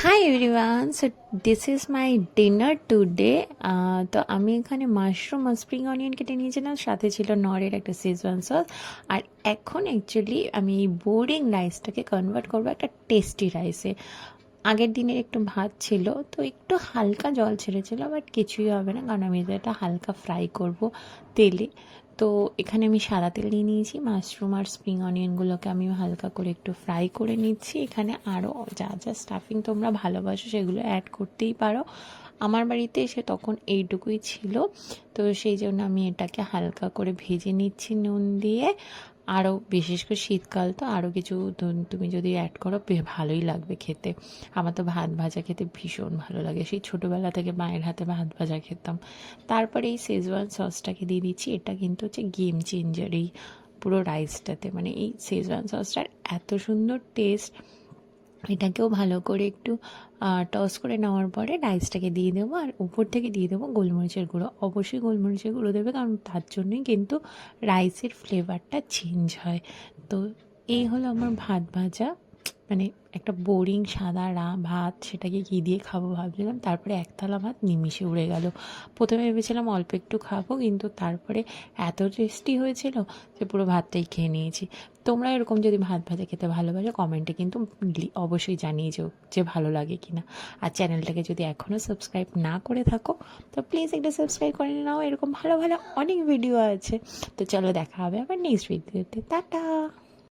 Hi everyone, so this is my dinner today. তো আমি এখানে মাশরুম আর স্প্রিং অনিয়ন কেটে নিয়েছিলাম, সাথে ছিল নরের একটা শেজওয়ান সস। আর এখন অ্যাকচুয়ালি আমি এই বোরিং রাইসটাকে কনভার্ট করবো একটা টেস্টি রাইসে। আগের দিনের একটু ভাত ছিল, তো একটু হালকা জল ছেড়েছিল, বাট কিছুই হবে না, কারণ আমি এটা হালকা ফ্রাই করব তেলে। তো এখানে আমি সাদা তেল নিয়ে নিয়েছি, মাশরুম আর স্প্রিং অনিয়নগুলোকে আমি হালকা করে একটু ফ্রাই করে নিচ্ছি। এখানে আরও যা যা স্টাফিং তোমরা ভালোবাসো সেগুলো অ্যাড করতেই পারো। আমার বাড়িতে এসে তখন এইটুকুই ছিল, তো সেই জন্য আমি এটাকে হালকা করে ভেজে নিচ্ছি নুন দিয়ে। আরও বিশেষ করে শীতকাল তো আরও কিছু তুমি যদি অ্যাড করো ভালোই লাগবে খেতে। আমার তো ভাত ভাজা খেতে ভীষণ ভালো লাগে, সেই ছোটোবেলা থেকে মায়ের হাতে ভাত ভাজা খেতাম। তারপরে এই শেজওয়ান সসটাকে দিয়ে দিচ্ছি, এটা কিন্তু হচ্ছে গেম চেঞ্জার এই পুরো রাইসটাতে। মানে এই শেজওয়ান সসটার এত সুন্দর টেস্ট। এটাকেও ভালো করে একটু টস করে নেওয়ার পরে রাইসটাকে দিয়ে দেবো, আর উপর থেকে দিয়ে দেবো গোলমরিচের গুঁড়ো। অবশ্যই গোলমরিচের গুঁড়ো দেবে, কারণ তার জন্যই কিন্তু রাইসের ফ্লেভারটা চেঞ্জ হয়। তো এই হলো আমার ভাত ভাজা, মানে একটা বোরিং সাদা ভাত, সেটাকে কী দিয়ে খাবো ভাবছিলাম, তারপরে এক থালা ভাত নিমিষে উড়ে গেল। প্রথমে ভেবেছিলাম অল্প একটু খাবো, কিন্তু তারপরে এত টেস্টি হয়েছিল যে পুরো ভাতটাই খেয়ে নিয়েছি। তোমরা এরকম যদি ভাত ভাজা খেতে ভালোবাসো, কমেন্টে কিন্তু অবশ্যই জানিয়ে যেও যে ভালো লাগে কি না। আর চ্যানেলটাকে যদি এখনও সাবস্ক্রাইব না করে থাকো, তো প্লিজ একটা সাবস্ক্রাইব করে নাও, এরকম ভালো ভালো অনেক ভিডিও আছে। তো চলো, দেখা হবে আবার নেক্সট ভিডিওতে। টাটা।